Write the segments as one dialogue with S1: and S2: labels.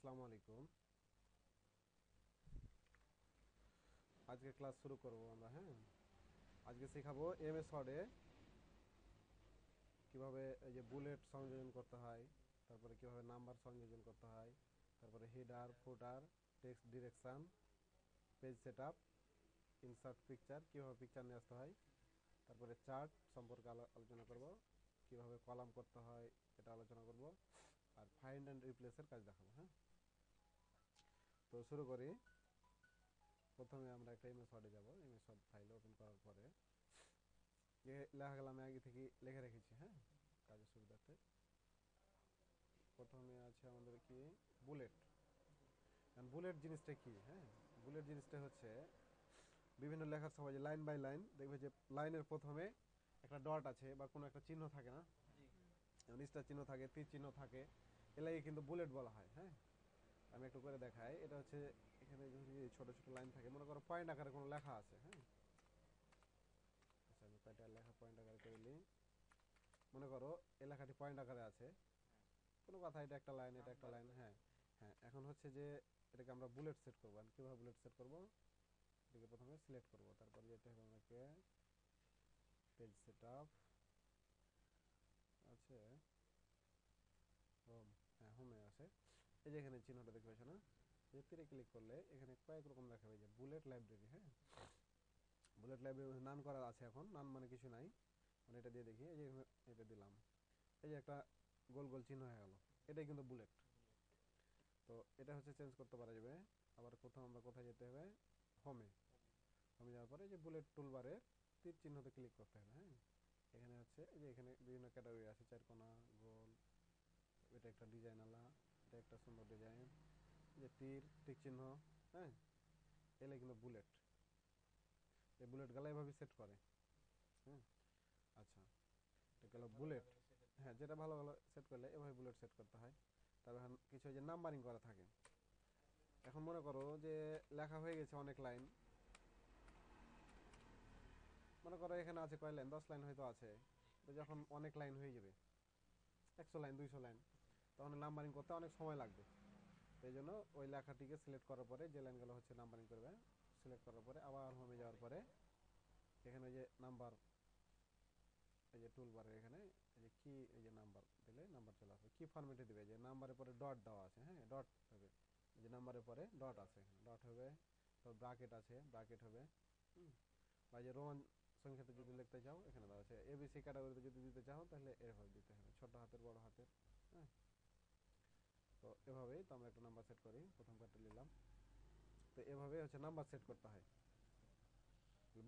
S1: আসসালামু আলাইকুম। আজকে ক্লাস শুরু করব আমরা। হ্যাঁ, আজকে শেখাবো এমএস ওয়ার্ডে কিভাবে এই যে বুলেট সংযোজন করতে হয়, তারপরে কিভাবে নাম্বার সংযোজন করতে হয়, তারপরে হেডার ফুটার, text direction, page setup, insert picture, কিভাবে পিকচার নিয়ে আসতে হয়, তারপরে চার্ট সম্পর্কে আলোচনা করব, কিভাবে কলাম করতে হয় এটা আলোচনা করব, আর ফাইন্ড অ্যান্ড রিপ্লেসের কাজ দেখাবো। হ্যাঁ, তো শুরু করি। প্রথমে আমরা একটা এমএস ওয়ার্ডে যাব। এমএস ওয়ার্ড ফাইল ওপেন করার পরে যে লেখাগুলো আমি আগে থেকে লিখে রেখেছি। হ্যাঁ, কাজের সুবিধার্থে প্রথমে আছে আমাদের কি বুলেট। বুলেট জিনিসটা কি? হ্যাঁ, বুলেট জিনিসটা হচ্ছে বিভিন্ন লেখার সময় যে লাইন বাই লাইন দেখবে যে লাইনের প্রথমে একটা ডট আছে বা কোনো একটা চিহ্ন থাকে না, যেমন স্টার চিহ্ন থাকে, তীর চিহ্ন থাকে, এলাকে কিন্তু বুলেট বলা হয়। হ্যাঁ, আমি একটু করে দেখাই। এটা হচ্ছে এখানে যদি ছোট ছোট লাইন থাকে, মনে করো পয়েন্ট আকারে কোনো লেখা আছে। হ্যাঁ, আচ্ছা আমি কয়টা লেখা পয়েন্ট আকারে করে নিই। মনে করো এই লেখাটি পয়েন্ট আকারে আছে, কোনো কথা, এটা একটা লাইন, এটা একটা লাইন। হ্যাঁ, হ্যাঁ, এখন হচ্ছে যে এটাকে আমরা বুলেট সেট করবো। কীভাবে বুলেট সেট করবো? এটাকে প্রথমে সিলেক্ট করবো, তারপর যেতে হবে আমাকে পেজ সেট আপ আছে, হোম। হ্যাঁ, হোমে আছে। এই যে এখানে চিহ্নটা দেখতে পাচ্ছ না, যে তীরে ক্লিক করলে এখানে কয়েক রকম দেখাবে যে বুলেট লাইব্রেরি। হ্যাঁ, বুলেট লাইব্রেরি নান করা আছে, এখন নান মানে কিছু নাই, মানে এটা দিয়ে দেখি। এই যে এটা দিলাম, এই যে একটা গোল গোল চিহ্ন হয়ে গেল, এটাই কিন্তু বুলেট। তো এটা হচ্ছে চেঞ্জ করতে পারা যাবে। আবার প্রথম আমরা কোথায় যেতে হবে? হোমে। হোমে যাওয়ার পরে যে বুলেট টুলবারে তীর চিহ্নতে ক্লিক করতে হবে। হ্যাঁ, এখানে হচ্ছে এই যে এখানে বিভিন্ন ক্যাটাগরি আছে, চারকোনা, গোল, এটা একটা ডিজাইন আলা, এটা একটা সুন্দর ডিজাইন, যে তীর টিক চিহ্ন। হ্যাঁ, এলে কিন্তু বুলেট, এই বুলেট গালা এভাবে সেট করে। হ্যাঁ, আচ্ছা, এটা গেল বুলেট। হ্যাঁ, যেটা ভালো ভালো সেট করলে এভাবে বুলেট সেট করতে হয়। তারপর এখন কিছু যে নাম্বারিং করা থাকে। এখন মনে করো যে লেখা হয়ে গেছে অনেক লাইন, মনে করো এখানে আছে কয় লাইন, 10 লাইন হয়তো আছে। তো যখন অনেক লাইন হয়ে যাবে, 100 লাইন 200 লাইন, তখন নাম্বারিং করতে অনেক সময় লাগবে। তো এই জন্য ওই লেখাটিকে সিলেক্ট করার পরে যে লাইনগুলো হচ্ছে নাম্বারিং করবে, সিলেক্ট করার পরে আবার হোমে যাওয়ার পরে এখানে ওই যে নাম্বার, এই যে টুল বারের এখানে এই যে কি, এই যে নাম্বার দিলে নাম্বার চলে আসবে। কি ফরম্যাটে দিবে? যে নাম্বারের পরে ডট দেওয়া আছে। হ্যাঁ, ডট হবে, এই যে নাম্বারের পরে ডট আছে, এখানে ডট হবে। তো ব্রাকেট আছে, ব্রাকেট হবে। হুম, বা যে রোমান সংখ্যাতে যদি লিখতে চাও এখানে দেওয়া আছে। এবিসি ক্যাটাগরিতে যদি দিতে চাও তাহলে এভাবে দিতে হবে, ছোট হাতের বড় হাতের। হ্যাঁ, তো এভাবেই তো আমরা একটা নাম্বার সেট করি। প্রথম কার্ডটা নিলাম। তো এভাবে হচ্ছে নাম্বার সেট করতে হয়।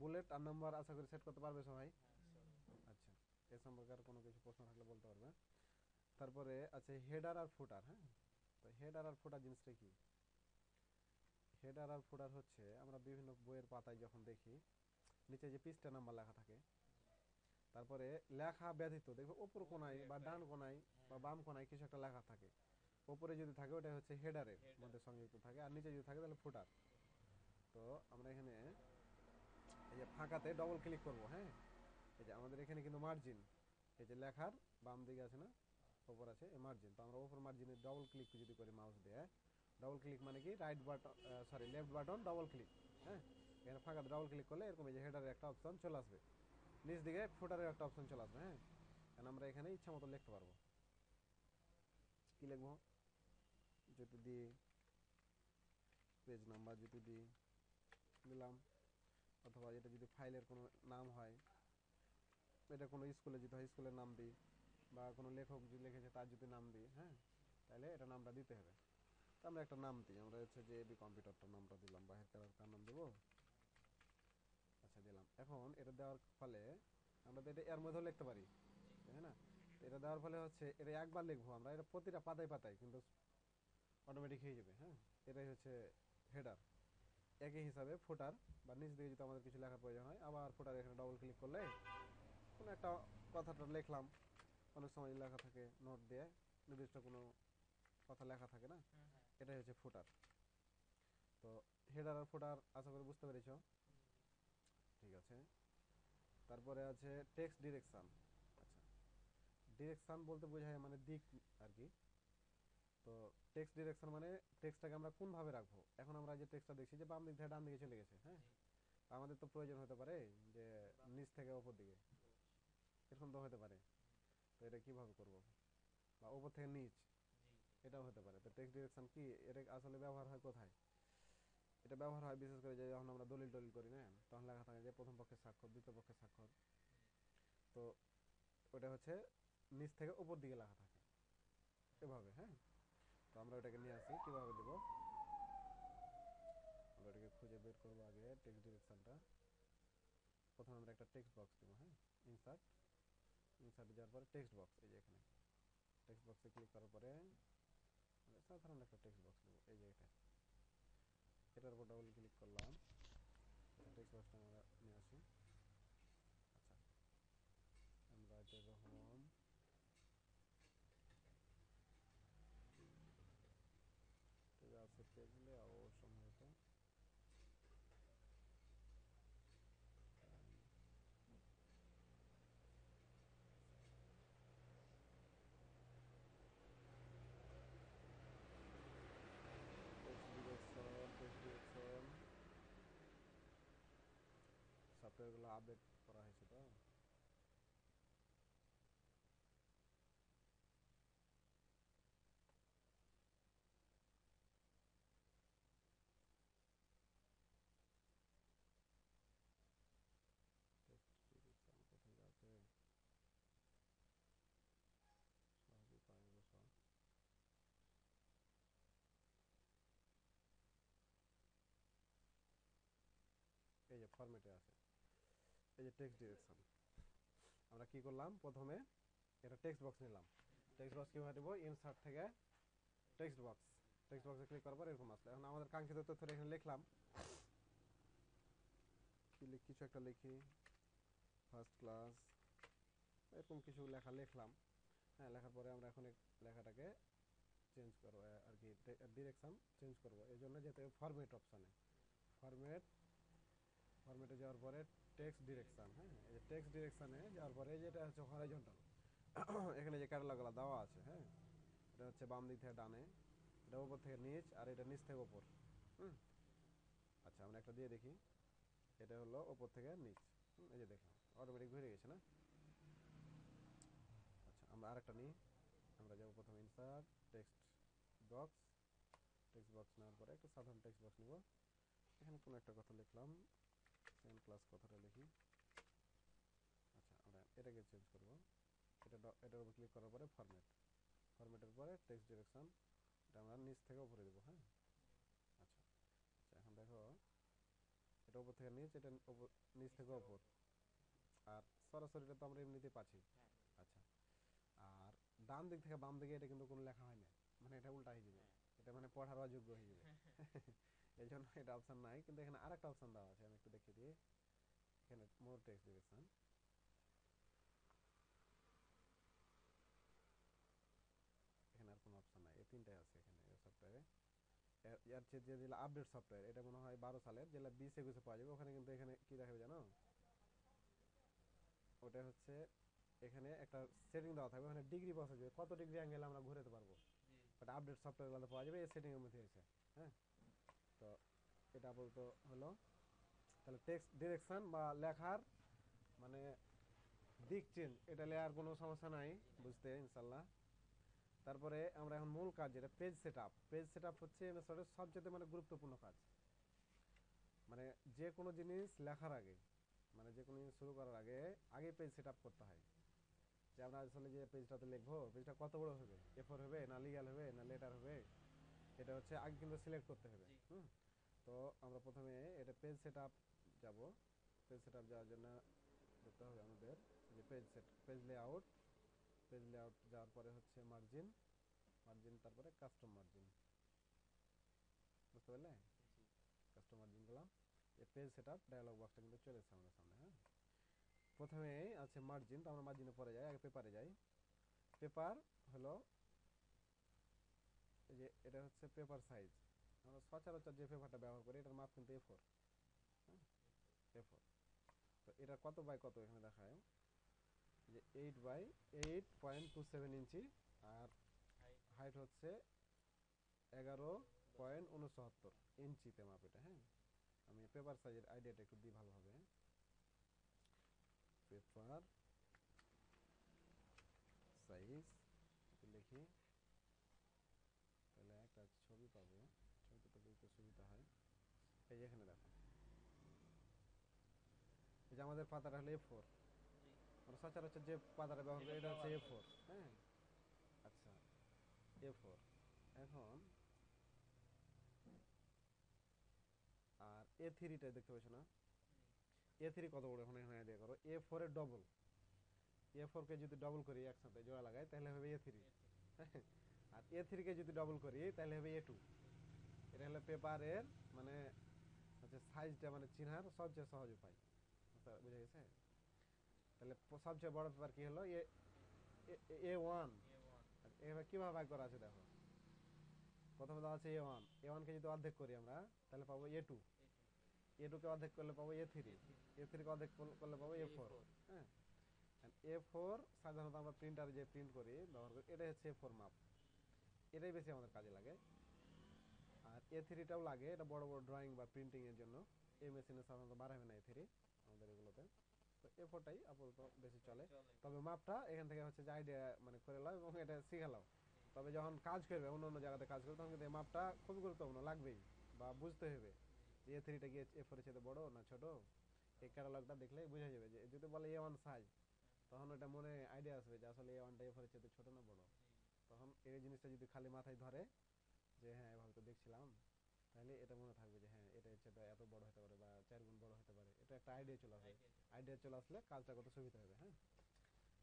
S1: বুলেট আর নাম্বার আশা করি সেট করতে পারবে সবাই। আচ্ছা, এ সম্পর্কে আর কোনো কিছু প্রশ্ন থাকলে বলতে পারবে। তারপরে আছে হেডার আর ফুটার। হ্যাঁ, তো হেডার আর ফুটার জিনিসটা কি? হেডার আর ফুটার হচ্ছে আমরা বিভিন্ন বইয়ের পাতায় যখন দেখি নিচে যে পৃষ্ঠা নাম্বার লেখা থাকে, তারপরে লেখা ব্যতীত দেখবে ওপর কোনায় বা ডান কোনায় বা বাম কোনায় কিছু একটা লেখা থাকে। ওপরে যদি থাকে ওটা হচ্ছে হেডারের মধ্যে সংযুক্ত থাকে, আর নিচে যদি থাকে তাহলে ফুটার। তো আমরা এখানে এই যে ফাঁকাতে ডবল ক্লিক করব। হ্যাঁ, এই যে আমাদের এখানে কিন্তু মার্জিন, এই যে লেখার বাম দিকে আছে না, ওপর আছে এই মার্জিন। তো আমরা ওপর মার্জিনে ডবল ক্লিক যদি করি মাউস দিয়ে, ডবল ক্লিক মানে কি right button, sorry left button double click. হ্যাঁ, এখানে ফাঁকাতে ডবল ক্লিক করলে এরকম এই যে হেডারের একটা অপশন চলে আসবে, নিচ দিকে ফুটারের একটা অপশন চলে আসবে। হ্যাঁ, কারণ আমরা এখানে ইচ্ছা মতো লিখতে পারবো। কি লিখবো? যদি দিই পেজ নাম্বার, যদি দিই দিলাম, অথবা এটা যদি ফাইলের কোনো নাম হয়, এটা কোনো স্কুলে যদি হয় স্কুলের নাম দিই, বা কোনো লেখক যদি লিখেছে তার যদি নাম দিই। হ্যাঁ, তাহলে এটা নামটা দিতে হবে। তো আমরা একটা নাম দিই, আমরা হচ্ছে যে এবি কম্পিউটারটার নামটা দিলাম, বা হেড কার নাম দেবো। আচ্ছা দিলাম। এখন এটা দেওয়ার ফলে আমরা তো এটা এর মধ্যেও লিখতে পারি, তাই না? তো এটা দেওয়ার ফলে হচ্ছে এটা একবার লিখবো আমরা, এটা প্রতিটা পাতায় পাতায় কিন্তু অটোমেটিক হয়ে যাবে। হ্যাঁ, এটাই হচ্ছে হেডার। একই হিসাবে ফুটার বা নিচ দিকে যদি আমাদের কিছু লেখার প্রয়োজন হয়, আবার ফুটার এখানে ডবল ক্লিক করলে কোনো একটা কথাটা লিখলাম, অনেক সময় লেখা থাকে নোট দিয়ে, নির্দিষ্ট কোনো কথা লেখা থাকে না, এটাই হচ্ছে ফুটার। তো হেডার আর ফুটার আশা করি বুঝতে পেরেছ। ঠিক আছে, তারপরে আছে টেক্সট ডিরেকশন। আচ্ছা, ডিরেকশন বলতে বোঝায় মানে দিক আর কি। তো টেক্সট ডিরেকশন মানে টেক্সটটাকে আমরা কোন ভাবে রাখবো। এখন আমরা যে টেক্সটটা দেখছি যে বাম দিক থেকে ডান দিকে চলে গেছে, হ্যাঁ, আমাদের তো প্রয়োজন হতে পারে যে নিচ থেকে উপর দিকে, এরকম তো হতে পারে। তো এটা কিভাবে করব, বা উপর থেকে নিচ, এটাও হতে পারে। তো টেক্সট ডিরেকশন কি, এটা আসলে ব্যবহার হয় কোথায়? এটা ব্যবহার হয় বিশেষ করে যে যখন আমরা দলিল টলিল করি না, তখন লেখা থাকে যে প্রথম পক্ষের স্বাক্ষর, দ্বিতীয় পক্ষের স্বাক্ষর। তো ওটা হচ্ছে নিচ থেকে উপর দিকে লেখা থাকে এভাবে, হ্যাঁ। তো আমরা ওটাকে নিয়ে আসি, কিভাবে দেবো আমরা ওটাকে খুঁজে বের করবো। আগে টেক্সট ডিরেকশনটা প্রথমে আমরা একটা টেক্সট বক্স দেবো, হ্যাঁ, ইনসার্ট, ইনসার্টে যাওয়ার পরে টেক্সট বক্স, এই যে এখানে টেক্সট বক্সে ক্লিক করার পরে সাধারণ একটা টেক্সট বক্স নেবো, এই যে এটা, এটার উপর ডবল ক্লিক করলাম। টেক্সট বক্সটা আমরা নিয়ে আসি। আচ্ছা, আমরা এটা যখন আছে পেজ লেআউট সম্ভবত, টেক্সট ডিরেকশন, টেক্সট ডিরেকশন সফটওয়্যারগুলো আপডেট করা হয়েছে তো। টেক্সট ডিরেকশন কোথায় আছে, সহজে পাওয়া গেল সব। এই যে ফরম্যাটে আছে, এই যে টেক্সট ডিরেকশন। আমরা কি করলাম, প্রথমে এটা টেক্সট বক্স নিলাম। টেক্সট বক্স কিভাবে দেবো, ইনসার্ট থেকে টেক্সট বক্স, টেক্সট বক্সে ক্লিক করার পর এরকম আসলো। এখন আমাদের কাঙ্ক্ষিত তথ্যটা এখানে লিখলাম, কিছু একটা লিখি, ফার্স্ট ক্লাস, এরকম কিছু লেখা লিখলাম। হ্যাঁ, লেখার পরে আমরা এখন লেখাটাকে চেঞ্জ করবো আর কি, ডিরেকশন চেঞ্জ করবো। এই জন্য যেতে ফরম্যাট অপশানে, ফরম্যাট, ফরম্যাটে যাওয়ার পরে টেক্সট ডিরেকশন, হ্যাঁ, এই যে টেক্সট ডিরেকশনে যাওয়ার পরে যেটা হচ্ছে হরাইজন্টাল, এখানে যে ক্যাটালগুলো দেওয়া আছে, হ্যাঁ, এটা হচ্ছে বাম দিক থেকে ডানে, এটা উপর থেকে নিচ, আর এটা নিচ থেকে উপর। হুম, আচ্ছা আমরা একটা দিয়ে দেখি, এটা হলো উপর থেকে নিচ। এই যে দেখলাম অটোমেটিক ঘুরে গেছে না। আচ্ছা আমরা আরেকটা নিই, আমরা যাবো প্রথমে insert, text box, text box নেওয়ার পরে একটা সাধারণ টেক্সট বক্স নিব। এখানে কোনো একটা কথা লিখলাম, সেকেন্ড ক্লাস কথাটা লিখি। আচ্ছা আমরা এটাকে চেঞ্জ করব, এটার উপর ক্লিক করার পরে ফরম্যাট, ফরম্যাটের পরে টেক্সট ডিরেকশন, এটা আমরা নিচ থেকে উপরে দেবো, হ্যাঁ। আচ্ছা, আচ্ছা এখন দেখো এটা উপর থেকে নিচ, এটা নিচ থেকে উপর, আর সরাসরিটা তো আমরা এমনিতেই পাচ্ছি। আচ্ছা, আর ডান দিক থেকে বাম দিকে এটা কিন্তু কোনো লেখা হয় না, মানে এটা উল্টা হয়ে যাবে, এটা মানে পড়ার অযোগ্য হয়ে যাবে। এই জন্য এটা অপশন নাই, কিন্তু এখানে আরেকটা অপশন দেওয়া আছে, আমি একটু দেখিয়ে দিই। এখানে মোর টেক্সট ডিরেকশন, এখানে আর কোনো অপশন নাই, এই তিনটাই আছে এখানে এই সফটওয়্যারে। এর চেয়ে যে যেগুলো আপডেট সফটওয়্যার, এটা মনে হয় 12 সালের, যেগুলো 20-21 পাওয়া যাবে ওখানে, কিন্তু এখানে কি দেখাবে জানো, ওটা হচ্ছে এখানে একটা সেটিং দেওয়া থাকবে, ওখানে ডিগ্রি বসা যাবে, কত ডিগ্রি অ্যাঙ্গেল আমরা ঘুরাতে পারবো। ওটা আপডেট সফটওয়্যারগুলো পাওয়া যাবে এই সেটিংয়ের মধ্যে এসে, হ্যাঁ। তো এটা আপাতত হলো। তাহলে টেক্সট ডিরেকশন বা লেখার মানে দিক চেঞ্জ, এটা নিয়ে আর কোনো সমস্যা নাই বুঝতে ইনশাল্লাহ। তারপরে আমরা এখন মূল কাজ, যেটা page set up, page set up হচ্ছে এমএসওয়ার্ডের সবচেয়ে মানে গুরুত্বপূর্ণ কাজ। মানে যে কোনো জিনিস লেখার আগে, মানে যে কোনো জিনিস শুরু করার আগে আগে পেজ সেট আপ করতে হয়। যে আমরা আসলে যে পেজটাতে লিখবো, পেজটা কত বড় হবে, এ4 হবে না লিগ্যাল হবে না লেটার হবে, এটা হচ্ছে আগে কিন্তু সিলেক্ট করতে হবে। হুম, তো আমরা প্রথমে এটা পেজ সেট আপ যাবো। পেজ সেট আপ যাওয়ার জন্য যেতে হবে আমাদের যে পেজ লেআউট, পেজ লেআউট যাওয়ার পরে হচ্ছে মার্জিন, মার্জিন তারপরে কাস্টম মার্জিন, বুঝতে পারলে, কাস্টম মার্জিন গেলাম। এই পেজ সেট আপ ডায়ালগ বক্সটা কিন্তু চলে এসেছে আমাদের সামনে, হ্যাঁ। প্রথমে আছে মার্জিন, তো আমরা মার্জিনে পরে যাই, আগে পেপারে যাই। পেপার হলো এই যে এটা হচ্ছে পেপার সাইজ, আমরা সচরাচর যে পেপারটা ব্যবহার করি এটার মাপ কিন্তু A4, হ্যাঁ, A4। তো এটা কত বাই কত এখানে দেখায় যে 8 বাই 8.27 ইঞ্চি, আর হাইট হচ্ছে 11.69 ইঞ্চিতে মাপ এটা। হ্যাঁ, আমি পেপার সাইজের আইডিয়াটা একটু দিই ভালোভাবে। পেপার সাইজ লিখি, তাহলে একটা ছবি পাবো, ছবিটা তো বুঝতে সুবিধা হয়। এই যে এখানে দেখো, এই যে আমাদের পাতাটা হলো A4, আমরা সচরাচর যে পাতাটা ব্যবহার করি এটা হচ্ছে A4। হ্যাঁ, আচ্ছা A4। এখন আর A3টা দেখতে পাচ্ছ না, A3 কত বড়, এখন এখানে আইডিয়া করো। A4 এর ডবল, A4 কে যদি ডবল করি একসাথে জোড়া লাগাই তাহলে হবে A3। আর A3 কে যদি ডবল করি তাহলে হবে A2। এটা হলো পেপারের মানে হচ্ছে সাইজটা মানে চিনার সবচেয়ে সহজ উপায়। বুঝে গেছে? তাহলে সবচেয়ে বড় পেপার কি হলো, A1। এবার কিভাবে ভাগ করা আছে দেখো, প্রথমে দেওয়া আছে A1 কে যদি অর্ধেক করি আমরা তাহলে পাবো A2, A2 কে অর্ধেক করলে পাবো A3, A3 কে অর্ধেক করলে পাবো A4। হ্যাঁ, A4 সাধারণত আমরা প্রিন্টারে যে প্রিন্ট করি ব্যবহার করি, এটাই হচ্ছে A4 মাপ, এটাই বেশি আমাদের কাজে লাগে। আর A3টাও লাগে, এটা বড় বড় ড্রয়িং বা প্রিন্টিং এর জন্য। এই মেশিনে সাধারণত বার হবে না A3 আমাদের এগুলোতে। তো A4টাই আপাতত বেশি চলে। তবে মাপটা এখান থেকে হচ্ছে যে আইডিয়া মানে করে নাও এবং এটা শিখে নাও। তবে যখন কাজ করবে, অন্য অন্য জায়গাতে কাজ করবে, তখন কিন্তু এই মাপটা খুবই গুরুত্বপূর্ণ লাগবেই, বা বুঝতে হবে যে A3টা কি A4 এর চেয়ে বড় না ছোট। এই ক্যাটালগটা দেখলেই বোঝা যাবে। যে যদি বলে A1 সাইজ, তখন ওটা মনে আইডিয়া আসবে যে আসলে A1টা A4 এর চেয়ে ছোট না বড়। তখন এই জিনিসটা যদি খালি মাথায় ধরে যে হ্যাঁ এভাবে তো দেখছিলাম, তাহলে এটা মনে থাকবে যে হ্যাঁ এটা হচ্ছে এত বড় হতে পারে বা 4 গুণ বড় হতে পারে। এটা একটা আইডিয়া চলে আসবে, আইডিয়া চলে আসলে কাজটা কত সুবিধা হবে। হ্যাঁ,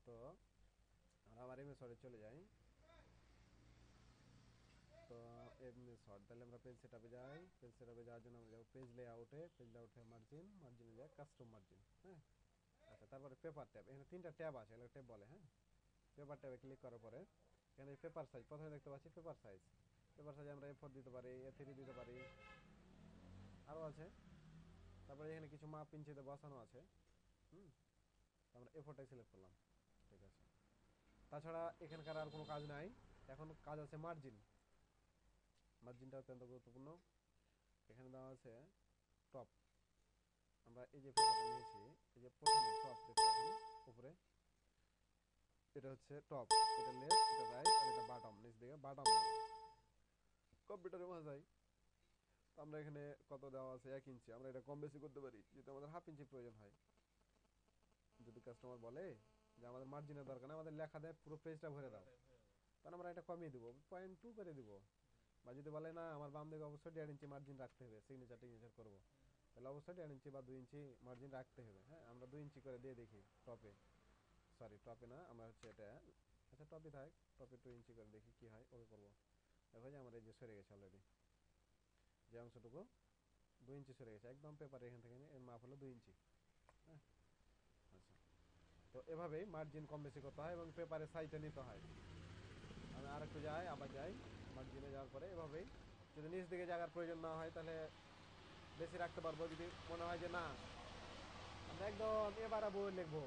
S1: তো আমরা আবার এমএস ওয়ার্ডে চলে যাই। তো এমনি শর্ট, তাহলে আমরা পেজ সেটআপে যাই। পেজ সেটআপে যাওয়ার জন্য আমরা যাব পেজ লেআউটে, পেজ লেআউটে মার্জিন, মার্জিনে যাই কাস্টম মার্জিন। হ্যাঁ, আচ্ছা তারপরে পেপার ট্যাব, এখানে 3টা ট্যাব আছে, এগুলো ট্যাব বলে। হ্যাঁ, পেপার ট্যাবে ক্লিক করার পরে এখানে পেপার সাইজ প্রথমে দেখতে পাচ্ছি পেপার সাইজ। পেপার সাইজ আমরা A4 দিতে পারি, A3 দিতে পারি, আরও আছে। তারপরে এখানে কিছু মাপ ইঞ্চিতে বসানো আছে। হুম, আমরা A4টাই সিলেক্ট করলাম, ঠিক আছে। তাছাড়া এখানকার আর কোনো কাজ নাই, এখন কাজ আছে মার্জিন। মার্জিনটা অত্যন্ত গুরুত্বপূর্ণ। এখানে দেওয়া আছে টপ, আমরা এই যে পেপারটা নিয়েছি, এই যে প্রথমে টপ দেখতে পাচ্ছি উপরে, এটা হচ্ছে টপ, এটা লেফট, এটা রাইট, আর এটা বাটম, নিচ দিকে বাটম। কম্পিউটারের ভাষায় তো আমরা এখানে কত দেওয়া আছে 1 ইঞ্চি, আমরা এটা কম বেশি করতে পারি যদি আমাদের হাফ ইঞ্চি প্রয়োজন হয়। যদি কাস্টমার বলে যে আমাদের মার্জিনের দরকার না, আমাদের লেখা দেয় পুরো পেজটা ভরে দাও, তাহলে আমরা এটা কমিয়ে দিব, 0.2 করে দিব। বা যদি বলে না আমার বাম দিকে অবশ্যই 1.5 ইঞ্চি মার্জিন রাখতে হবে, সিগনেচার টিগনেচার করবো, তাহলে অবশ্যই 1.5 ইঞ্চি বা 2 ইঞ্চি মার্জিন রাখতে হবে। হ্যাঁ, আমরা 2 ইঞ্চি করে দিয়ে দেখি টপে, সরি টপে না, আমরা হচ্ছে এটা, আচ্ছা টপে থাক, টপে 2 ইঞ্চি করে দেখি কি হয়। ওকে করবো, দেখো যে আমার এই যে সরে গেছে অলরেডি, যে অংশটুকু 2 ইঞ্চি সরে গেছে একদম পেপারে, এখান থেকে এর মাপ হলো 2 ইঞ্চি। হ্যাঁ, আচ্ছা, তো এভাবেই মার্জিন কম বেশি করতে হয় এবং পেপারের সাইজটা নিতে হয়। আমি আর একটু যাই, আবার যাই, মার্জিনে যাওয়ার পরে এভাবেই যদি নিচ দিকে জায়গার প্রয়োজন না হয় তাহলে বেশি রাখতে পারবো। যদি মনে হয় যে না আমরা একদম এবার বই লিখবো,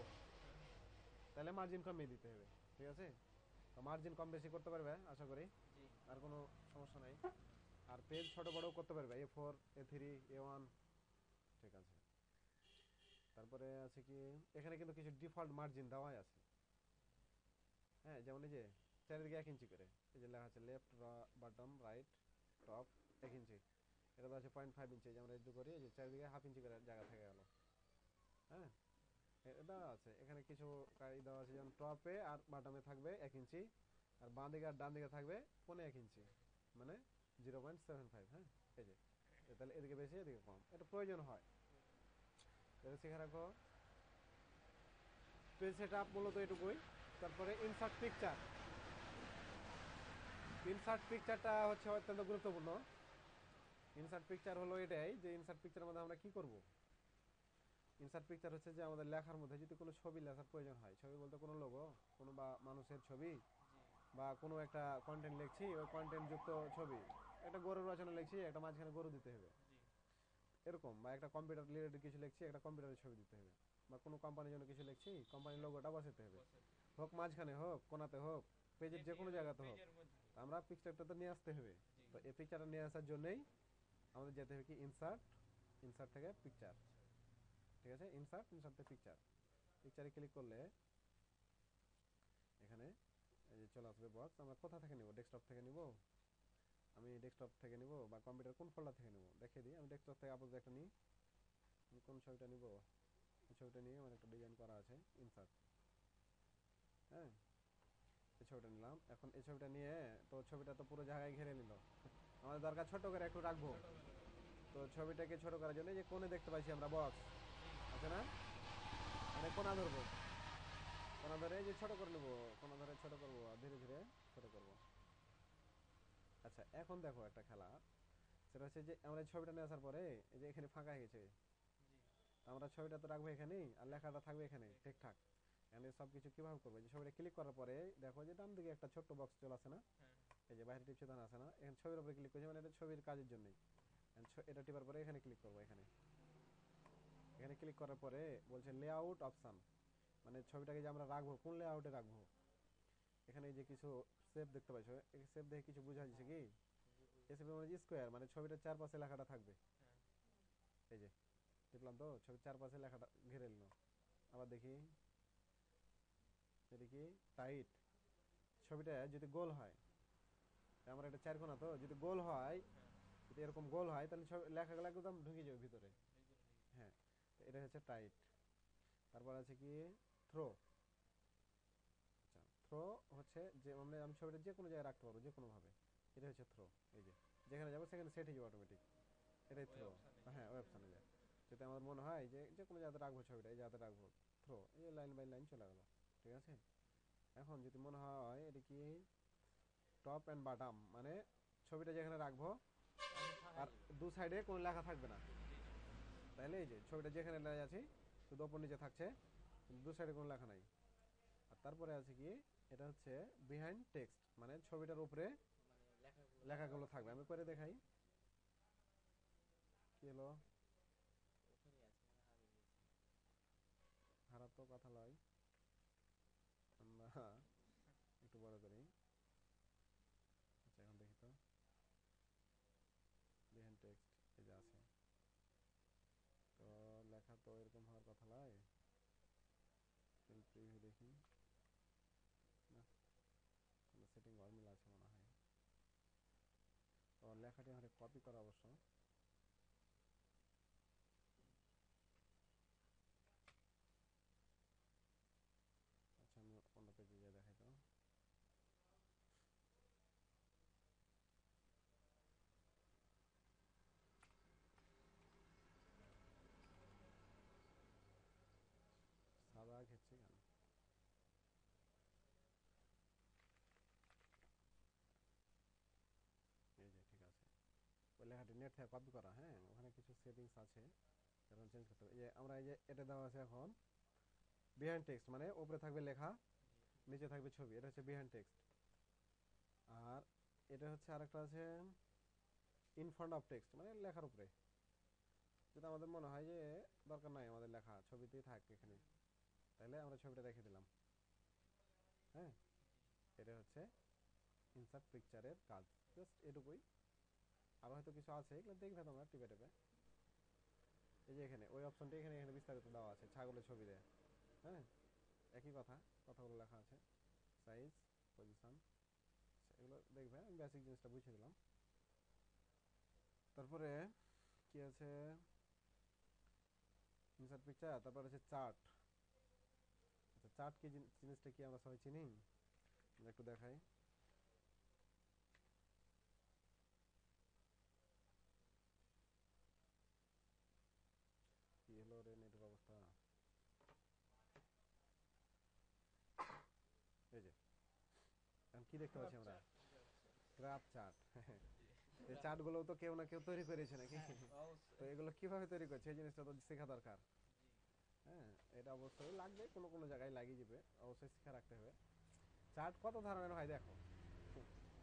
S1: তাহলে মার্জিন কমিয়ে দিতে হবে। ঠিক আছে, তো মার্জিন কম বেশি করতে পারবে আশা করি, আর কোনো সমস্যা নাই। আর পেজ ছোট বড় করতে পারবে, A4, A3, A1, ঠিক আছে। তারপরে আছে কি, এখানে কিন্তু কিছু ডিফল্ট মার্জিন দেওয়াই আছে। হ্যাঁ, যেমন এই যে চারিদিকে 1 ইঞ্চি করে, এই যে লেখা আছে লেফট, বটম, রাইট, টপ 1 ইঞ্চি, এটা তো আছে 0.5 ইঞ্চি, যে আমরা এটু করি, এই যে চারিদিকে হাফ ইঞ্চি করে জায়গা থেকে গেল। হ্যাঁ, এটা আছে এখানে কিছু কাজ দেওয়া আছে, যেমন টপে আর বটমে থাকবে 1 ইঞ্চি, আর বাঁ দিকে আর ডান দিকে থাকবে 1.5 ইঞ্চি, মানে 0.75। হ্যাঁ, এই যে তাহলে এদিকে বেশি এদিকে কম, এটা প্রয়োজন হয়, এটা শিখে রাখো। পেজ সেটআপ মূলত এটুকুই। তারপরে ইনসার্ট পিকচার, ইনসার্ট পিকচারটা হচ্ছে অত্যন্ত গুরুত্বপূর্ণ। ইনসার্ট পিকচার হলো এটাই যে ইনসার্ট পিকচারের মধ্যে আমরা কি করব। ইনসার্ট পিকচার হচ্ছে যে আমাদের লেখার মধ্যে যদি কোনো ছবি লেখার প্রয়োজন হয়, ছবি বলতে কোনো লোগো, কোনো বা মানুষের ছবি, বা কোনো একটা কন্টেন্ট লিখছি, ওই কন্টেন্ট যুক্ত ছবি, একটা গরুর রচনা লিখছি, একটা মাঝখানে গরু দিতে হবে এরকম, বা একটা কম্পিউটার রিলেটেড কিছু লিখছি, একটা কম্পিউটারের ছবি দিতে হবে, বা কোনো কোম্পানির জন্য কিছু লিখছি, কোম্পানির লোগোটা বসাতে হবে, হোক মাঝখানে হোক কোনাতে হোক পেজের যে কোনো জায়গাতে হোক। আমরা পিকচারটা তো নিয়ে আসতে হবে।
S2: জি
S1: তো এই পিকচারটা নিয়ে আসার জন্যই আমাদের যেতে হবে কি ইনসার্ট, ইনসার্ট থেকে পিকচার। ঠিক আছে, ইনসার্ট, ইনসার্ট থেকে পিকচার। পিকচারে ক্লিক করলে এখানে এই যে চলে আসবে বক্স। আমরা কোথা থেকে নিব? ডেস্কটপ থেকে নিব? আমি ডেস্কটপ থেকে নিব বা কম্পিউটার কোন ফোল্ডার থেকে নিব দেখিয়ে দিই। আমি ডেস্কটপ থেকে আপাতত একটা নিই। আমি কোন ছবিটা নিব? এই ছবিটা নিয়ে আমার একটা ডিজাইন করা আছে, ইনসার্ট। হ্যাঁ, এই ছবিটা নিলাম। এখন এই ছবিটা নিয়ে তো ছবিটা তো পুরো জায়গায় ঘিরে নিল। আমাদের দরকার ছোট করে একটু রাখবো।
S2: ছোট করে রাখবো।
S1: তো ছবিটাকে ছোট করার জন্য এই যে কোণে দেখতে পাইছি আমরা বক্স
S2: জি জি
S1: আছে না, মানে কোণা ধরবো। কোণা ধরে এই যে ছোট করে নেবো, কোণা ধরে ছোট করবো আর ধীরে ধীরে ছোট করবো। আচ্ছা, এখন দেখো একটা খেলা। সেটা হচ্ছে যে আমরা এই ছবিটা নিয়ে আসার পরে এই যে এখানে ফাঁকা হয়ে গেছে।
S2: জি
S1: তো আমরা ছবিটা তো রাখবো এখানেই আর লেখাটা থাকবে এখানে
S2: এখানে।
S1: ঠিকঠাক। এখানে সব কিছু কিভাবে করবো? এই যে ছবিটা ক্লিক করার পরে দেখো যে ডান দিকে একটা ছোট্ট বক্স চলে আসে না?
S2: হ্যাঁ হ্যাঁ।
S1: এই যে বাইরে টিপছে তখন আসে না? এখানে ছবির উপরে ক্লিক করছি, মানে এটা ছবির কাজের জন্যই। এটা টিপার পরে এখানে ক্লিক করবো। এখানে এখানে ক্লিক করার পরে বলছে লেআউট অপশন, মানে ছবিটাকে যে আমরা রাখবো কোন লেআউটে রাখবো। এখানে এই যে কিছু শেপ দেখতে পাইছো, এই শেপ দেখে কিছু বোঝা যাচ্ছে কি?
S2: জি
S1: এই
S2: বুঝেছি।
S1: শেপের মানে স্কোয়ার, মানে ছবিটার চারপাশে লেখাটা থাকবে।
S2: হ্যাঁ
S1: এই যে টিপলাম তো ছবির চারপাশে লেখাটা ঘিরে নিল। আবার দেখি, এটা কি টাইট। ছবিটা যদি গোল হয়, আমার এটা চারকোনা তো, যদি গোল হয়,
S2: হ্যাঁ।
S1: যদি এরকম গোল হয় তাহলে লেখাগুলো একদম ঢুকে যাবে ভিতরে।
S2: ভিতরে ঢুকে যাবে।
S1: হ্যাঁ, তো এটা হচ্ছে টাইট। তারপর আছে কি থ্রো। আচ্ছা, থ্রো হচ্ছে যে আমি ছবিটা যে কোনো জায়গায় রাখতে পারবো যে কোনো ভাবে। এটা হচ্ছে থ্রো। এই যে যেখানে যাবো সেখানে সেট হয়ে যাবে অটোমেটিক। এটাই
S2: ওই
S1: থ্রো।
S2: অপশানে
S1: হ্যাঁ,
S2: যায়।
S1: ওই অপশানে যায়। যদি আমার মনে হয় যে যে কোনো জায়গাতে রাখবো ছবিটা, এই জায়গাতে রাখবো, থ্রো, এই লাইন বাই লাইন চলে গেলো। ঠিক আছে। এখন যদি মনে হয় এটা কি টপ অ্যান্ড বাটাম, মানে ছবিটা যেখানে রাখবো
S2: আমি ফাঁকা
S1: আর
S2: যাবে।
S1: দু সাইডে কোনো লেখা থাকবে না।
S2: জি জি।
S1: তাইলে এই যে ছবিটা যেখানে লেখা আছে শুধু ওপর নিচে থাকছে, কিন্তু দু সাইডে কোনো লেখা নাই। আর তারপরে আছে কি, এটা হচ্ছে বিহাইন্ড টেক্সট, মানে ছবিটার উপরে
S2: মানে লেখাগুলো থাকবে।
S1: লেখাগুলো থাকবে। আমি করে দেখাই কি হলো।
S2: ওখানেই আছে মানে হারিয়ে গেছে।
S1: খারাপ তো কথা লয়, আমরা একটু বড় করি। আচ্ছা, এখন দেখি তো বিহাইন্ড টেক্সট এই যে আছে। তো লেখা তো এরকম হওয়ার কথা নয়। প্রিভিউ দেখি, না কোনো সেটিং গরমিল আছে মনে হয়। তো লেখাটি আমাকে কপি করা অবশ্য। আচ্ছা, আমি অন্য পেজে গিয়ে দেখাই তো। সাদা ঘেরছে কেন? এই যে ঠিক আছে। ওই লেখাটি নেট থেকে কপি করা। হ্যাঁ, ওখানে কিছু সেটিংস আছে, এখন চেঞ্জ করতে হবে। এই যে আমরা এই যে এটা দেওয়া আছে এখন বিহাইন্ড টেক্সট, মানে উপরে থাকবে লেখা,
S2: জি
S1: নিচে থাকবে ছবি, এটা হচ্ছে বিহাইন্ড টেক্সট। আর এটা হচ্ছে আরেকটা আছে ইন ফ্রন্ট অফ টেক্সট, মানে লেখার উপরে। যদি আমাদের মনে হয় যে দরকার নাই আমাদের লেখা ছবিতেই থাক এখানে, তাহলে আমরা ছবিটা রেখে দিলাম। হ্যাঁ,
S2: জি।
S1: এটা হচ্ছে ইনসার্ট পিকচারের কাজ। জাস্ট এটুকুই। আরও হয়তো কিছু আছে, এগুলো দেখবে তোমরা টিপে টিপে। এই যে এখানে ওই অপশনটি এখানে এখানে বিস্তারিত দেওয়া আছে ছাগলের ছবি দেয়। হ্যাঁ, একই কথা, কথাগুলো লেখা আছে। সাইজ, পজিশন, এগুলো দেখবে। আমি বেসিক জিনিসটা বুঝিয়ে দিলাম। তারপরে কি আছে, ইনসার্ট পিকচার, তারপর আছে চার্ট। আচ্ছা, চার্ট কি জিনিসটা কি আমরা সবাই চিনি? আমরা একটু দেখাই কি হলো রে নেটের অবস্থা। এই যে এখন কি দেখতে পাচ্ছি আমরা?
S2: চার্ট বুঝতে পারছি।
S1: Graph chart.
S2: জি।
S1: এই চার্টগুলো তো কেউ না কেউ তৈরি করেছে নাকি?
S2: হ্যাঁ
S1: তো
S2: অবশ্যই।
S1: এগুলো কিভাবে তৈরি করছে এই জিনিসটা তো শেখা দরকার।
S2: জি
S1: হ্যাঁ, এটা অবশ্যই লাগবে, কোনো কোনো জায়গায় লাগিয়ে যাবে, অবশ্যই শিখে রাখতে হবে। চার্ট কত ধরনের হয় দেখো।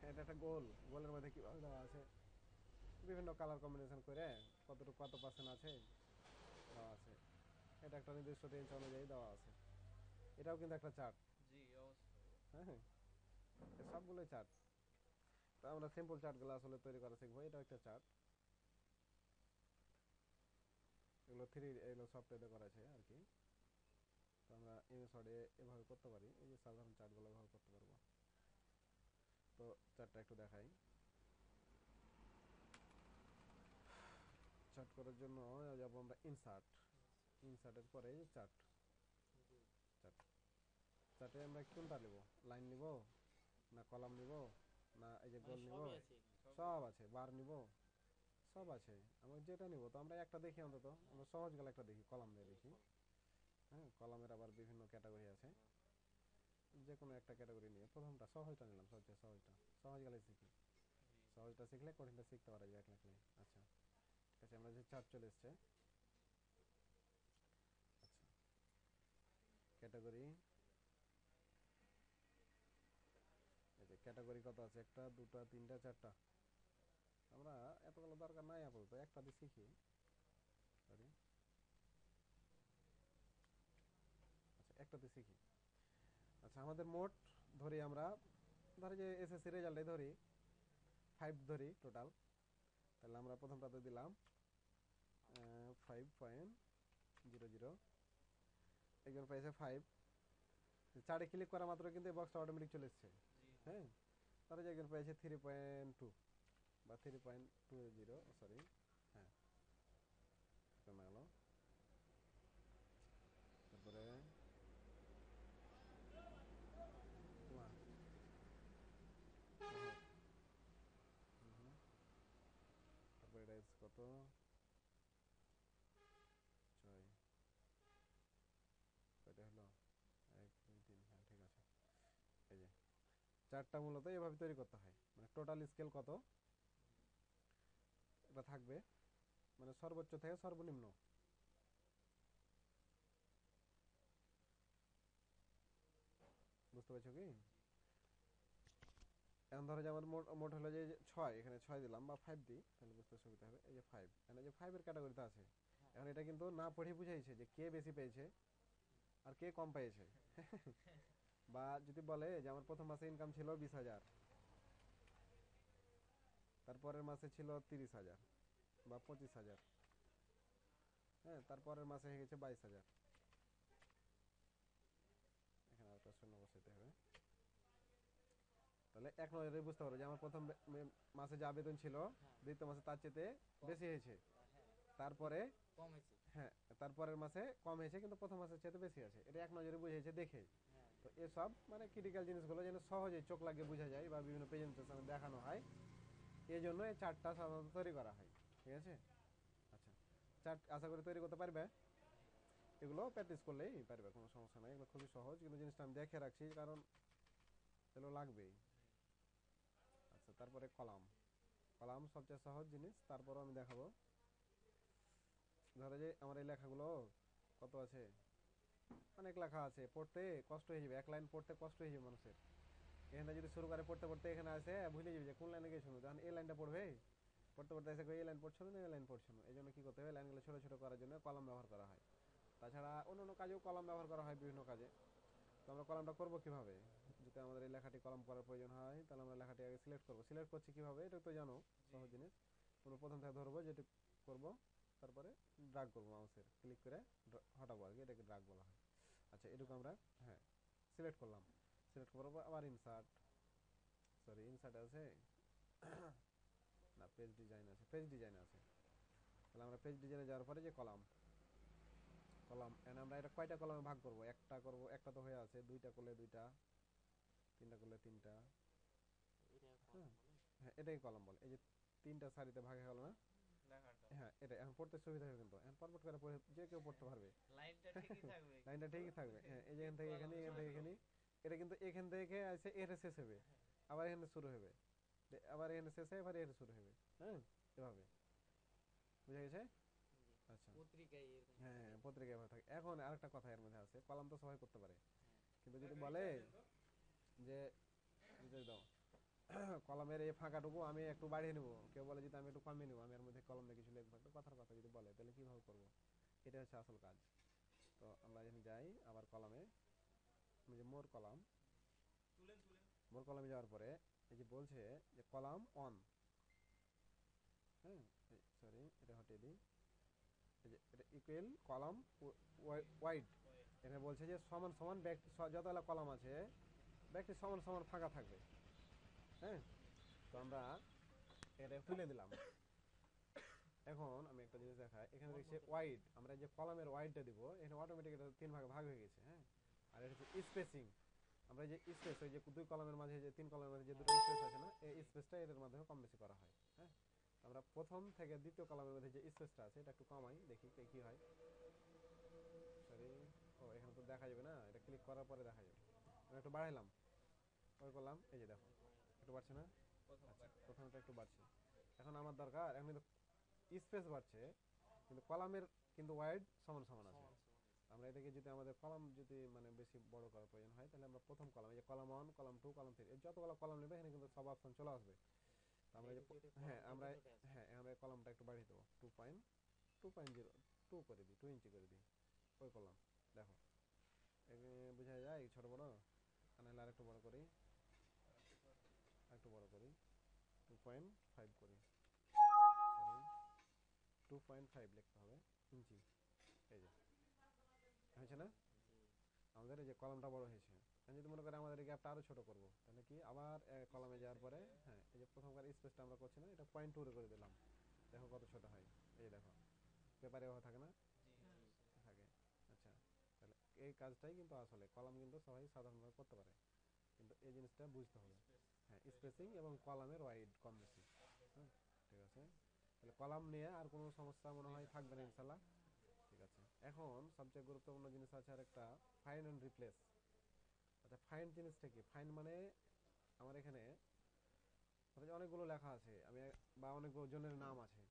S1: এটা একটা গোল, গোলের মধ্যে কিভাবে দেওয়া আছে বিভিন্ন কালার কম্বিনেশন করে কতটুকু কত পার্সেন্ট আছে দেওয়া আছে। এটা একটা নির্দিষ্ট রেঞ্জ অনুযায়ী দেওয়া আছে। এটাও কিন্তু একটা চার্ট।
S2: জি অবশ্যই।
S1: হ্যাঁ, হ্যাঁ, সবগুলোই চার্ট। আমরা সিম্পল চার্টগুলো আসলে তৈরি করা শিখবো। এটা একটা চার্ট, এগুলো সফটওয়্যারে করা আছে আর কি। তো আমরা এমএস ওয়ার্ডে এভাবে করতে পারি, এই যে সাধারণ চার্টগুলো এভাবে করতে পারবো। তো চার্টটা একটু দেখাই। চার্ট করার জন্য যাবো আমরা ইনসার্টের পরে চার্ট।
S2: জি।
S1: চার্টে আমরা কোনটা নেব, লাইন নিব না কলাম নিব না এই যে
S2: মানে
S1: গোল নিব,
S2: সবই আছে এখানে।
S1: সব আছে, বার নিব, সব আছে। আমরা যেটা নিব, তো আমরা একটা দেখি অন্তত, আমরা সহজ গেলে একটা দেখি, কলাম দিয়ে দেখি। হ্যাঁ, কলামের আবার বিভিন্ন ক্যাটাগরি আছে, যে কোনো একটা ক্যাটাগরি নিয়ে প্রথমটা সহজটা নিলাম, সবচেয়ে সহজটা। সহজ গেলে শিখি,
S2: জি।
S1: সহজটা শিখলে কঠিনটা শিখতে পারা যায় এক লাখ। আচ্ছা ঠিক আছে, আমরা যে চার্ট চলে এসছে। আচ্ছা, ক্যাটাগরি, এই যে ক্যাটাগরি কত আছে, একটা দুটা তিনটা চারটা। আমরা এতগুলো দরকার নাই আপাতত, একটা দিয়ে শিখি। সরি, আচ্ছা একটাতে শিখি। আচ্ছা, আমাদের মোট ধরি আমরা, ধরি যে এসএসসি রেজাল্টে ধরি 5 ধরি টোটাল। তাহলে আমরা প্রথমটাতে দিলাম 5.00, একজন পেয়েছে 5। চারে ক্লিক করা মাত্র কিন্তু এই বক্সটা অটোমেটিক চলে এসছে।
S2: জি।
S1: হ্যাঁ, তাহলে যে একজন পেয়েছে 3.2 বা 3.20, সরি, হ্যাঁ কমে গেল। তারপরে ওয়ান, তারপরে এটা কত, 6, কয়টা হলো, 1 2 3, হ্যাঁ ঠিক আছে। এই যে চারটা মূলত এভাবে তৈরি করতে হয়, মানে টোটাল স্কেল কত এটা থাকবে, মানে সর্বোচ্চ থেকে সর্বনিম্ন। বুঝতে পারছো কি? এখন ধরো যে আমার মোট হলো যে 6, এখানে 6 দিলাম বা 5 দিই, তাহলে বুঝতে সুবিধা হবে। এই যে 5, এখানে যে 5 এর ক্যাটাগরিতে আছে।
S2: হ্যাঁ।
S1: এখন এটা কিন্তু না পড়ে বুঝাইছে যে কে বেশি পেয়েছে আর কে কম পেয়েছে। বা যদি বলে যে আমার প্রথম মাসে ইনকাম ছিল 20,000, তারপরের মাসে ছিল 30,000 বা 25,000, হ্যাঁ তারপরের মাসে হয়ে গেছে 22,000, এখানে আর একটা শূন্য বসাইতে হবে। তাহলে এক নজরে বুঝতে পারো যে আমার প্রথম মাসে যে আবেদন ছিল,
S2: হ্যাঁ।
S1: দ্বিতীয় মাসে তার চেয়ে
S2: কম।
S1: বেশি হয়েছে।
S2: হ্যাঁ।
S1: তারপরে
S2: কম হয়েছে।
S1: হ্যাঁ, তারপরের মাসে কম হয়েছে কিন্তু প্রথম মাসের চেয়ে বেশি আছে, এটা এক নজরে বুঝেছে দেখে।
S2: হ্যাঁ।
S1: তো এসব মানে ক্রিটিক্যাল জিনিসগুলো যেন সহজে চোখ লাগিয়ে বোঝা যায় বা বিভিন্ন প্রেজেন্টেশনে দেখানো হয়, এই জন্য এই চার্টটা সাধারণত তৈরি করা হয়। ঠিক আছে, আচ্ছা চার্ট আশা করি তৈরি করতে পারবে। এগুলো প্র্যাকটিস করলেই পারবে, কোনো সমস্যা নাই, এগুলো খুবই সহজ, কিন্তু জিনিসটা আমি দেখে রাখছি কারণ এগুলো লাগবেই। আচ্ছা, তারপরে কলাম, কলাম সবচেয়ে সহজ জিনিস, তারপরও আমি দেখাবো। ধরো যে আমার এই লেখাগুলো কত আছে, অনেক লেখা আছে, পড়তে কষ্ট হয়ে যাবে, এক লাইন পড়তে কষ্ট হয়ে যাবে মানুষের। এখানে যদি শুরু করে পড়তে পড়তে এখানে আসে ভুলে যাবে যে কোন লাইনে গিয়ে শুনবো, যখন এই লাইনটা পড়বে, পড়তে পড়তে এসে এই লাইন পড়ছো না, এই লাইন পড়ছো না। এই জন্য কি করতে হবে, লাইনগুলো ছোট ছোট করার জন্য কলম ব্যবহার করা হয়। তাছাড়া অন্য কাজেও কলম ব্যবহার করা হয় বিভিন্ন কাজে। তো আমরা কলমটা করবো কিভাবে, যদি আমাদের এই লেখাটি কলম করার প্রয়োজন হয়, তাহলে আমরা লেখাটি আগে সিলেক্ট করবো। সিলেক্ট করছি কিভাবে, এটা তো জানো,
S2: জি।
S1: সহজ জিনিস। আমরা প্রথম থেকে ধরবো যেটি করব, তারপরে ড্রাগ করবো, মাউসের ক্লিক করে হটাবো আর কি, এটাকে ড্রাগ বলা হয়। আচ্ছা, এটুকু আমরা, হ্যাঁ সিলেক্ট করলাম। সিলেক্ট করবো আবার ইনসার্ট, সরি ইনসার্ট আছে না, পেজ ডিজাইন আছে, পেজ ডিজাইন আছে। তাহলে আমরা পেজ ডিজাইনে যাওয়ার পরে যে কলাম, কলাম এন্ড আমরা এটা কয়টা কলামে ভাগ করব, একটা করব, একটা তো হয়ে আছে, দুইটা করলে দুইটা, তিনটা করলে তিনটা।
S2: এটা
S1: হ্যাঁ,
S2: কলম বলে।
S1: হ্যাঁ এটাই কলাম বলে। এই যে তিনটা সারিতে ভাগ হয়ে গেল না।
S2: লেখাটা।
S1: হ্যাঁ, এটা এখন পড়তে সুবিধা হবে, কিন্তু এখন পরপর করে পড়ে যে কেউ পড়তে পারবে।
S2: লাইনটা ঠিকই থাকবে
S1: লাইনটা
S2: কিন্তু
S1: ঠিকই থাকবে, হ্যাঁ এই যে এখান থেকে এখানে,
S2: কলমে
S1: এখান
S2: ছোট
S1: থেকে
S2: ছোট।
S1: এখানে, এটা কিন্তু এখান থেকে আসে এর শেষ হবে,
S2: হ্যাঁ।
S1: আবার এখানে শুরু হবে, আবার এখানে শেষ হয়, আবার এর শুরু হবে। হ্যাঁ, এভাবে বুঝা গেছে।
S2: জি।
S1: আচ্ছা,
S2: পত্রিকায় এরকম
S1: হ্যাঁ
S2: থাকে।
S1: পত্রিকা এভাবে থাকে। এখন আরেকটা কথা এর মধ্যে আছে, কলাম তো সবাই করতে পারে,
S2: হ্যাঁ।
S1: কিন্তু যদি বলে যে বুঝে দাও কলমের এই ফাঁকাটুকু আমি একটু বাড়িয়ে নেবো, কেউ বলে যদি আমি একটু কমিয়ে নেবো, আমি এর মধ্যে কলম দিয়ে কিছু লিখবো, একটু কথার কথা যদি বলে, তাহলে কিভাবে করবো, এটা হচ্ছে আসল কাজ। তো আমরা যখন যাই আবার কলমে, যে মোর কলাম, মোর কলমে যাওয়ার পরে এই যে বলছে যে কলাম অন, হ্যাঁ সরি এটা হটিয়ে দিই, এই যে এটা ইকুয়াল কলাম ওয়াইড, এখানে বলছে যে সমান সমান ব্যক্তি যতগুলো কলাম আছে ব্যক্তি সমান সমান ফাঁকা থাকবে। হ্যাঁ, তো আমরা এটা তুলে দিলাম। এখন আমি একটা জিনিস দেখাই, এখানে দেখছি ওয়াইড, আমরা যে কলামের ওয়াইডটা দিব এখানে অটোমেটিক এটা 3 ভাগে ভাগ হয়ে গেছে। হ্যাঁ, আর এটা হচ্ছে স্পেসিং, আমরা যে স্পেস ওই যে দুই কলামের মাঝে যে 3 কলামের মাঝে যে দুটো স্পেস আছে না, এই স্পেসটা এর মাধ্যমে কম বেশি করা হয়। হ্যাঁ, আমরা প্রথম থেকে দ্বিতীয় কলামের মধ্যে যে স্পেসটা আছে এটা একটু কমাই, দেখি কি হয়। সরি, ও এখানে তো দেখা যাবে না, এটা ক্লিক করার পরে দেখা যাবে। আমি একটু বাড়াইলাম, ওই করলাম, এই যে দেখো একটু বাড়ছে না। আচ্ছা, প্রথমটা একটু বাড়ছে। এখন আমার দরকার, এখন কিন্তু স্পেস বাড়ছে কিন্তু কলামের কিন্তু ওয়াইড সমান সমান আছে। আমরা এটাকে যদি আমাদের কলাম যদি মানে বেশি বড় করার প্রয়োজন হয় তাহলে আমরা প্রথম কলাম, এই যে কলাম 1 কলাম 2 কলাম 3 এর যতগুলো কলাম নেবে এখানে কিন্তু সব অপশন চলে আসবে। তো আমরা যে হ্যাঁ আমরা আমরা কলামটা একটু বাড়িয়ে দেবো, 2.2.0 করে দিই, 2 ইঞ্চি করে দিই, ওই কলাম দেখো বোঝা যায় ছোট বড়, নাহলে আরেকটু বড় করি, আরেকটু বড় করি, 2.5 করি, সরি 2.5 লিখতে হবে ইঞ্চি। এই যে হয়েছে না, আমাদের এই যে কলামটা বড় হয়েছে। যদি মনে করি আমাদের এই গ্যাপটা আরো ছোট করব তাহলে কি আবার কলামে যাওয়ার পরে হ্যাঁ এই যে প্রথমবার স্পেসটা আমরা করছি না, এটা 0.2 করে দিলাম, দেখো কত ছোট হয়। এই যে দেখো পেপারে এভাবে থাকে না, থাকে। আচ্ছা, তাহলে এই কাজটাই কিন্তু আসলে কলাম কিন্তু সবাই সাধারণভাবে করতে পারে, কিন্তু এই জিনিসটা বুঝতে হবে। হ্যাঁ, স্পেসিং এবং কলামের ওয়াইড কম বেশি। হ্যাঁ, ঠিক আছে, তাহলে কলাম নিয়ে আর কোনো সমস্যা মনে হয় থাকবে না ইনশাল্লাহ। ঠিক আছে, এখন সবচেয়ে গুরুত্বপূর্ণ জিনিস আছে আর একটা, ফাইন্ড অ্যান্ড রিপ্লেস। আচ্ছা, ফাইন্ড জিনিসটা কি? ফাইন্ড মানে আমার এখানে অনেকগুলো লেখা আছে, আমি বা অনেকগুলো জনের নাম আছে,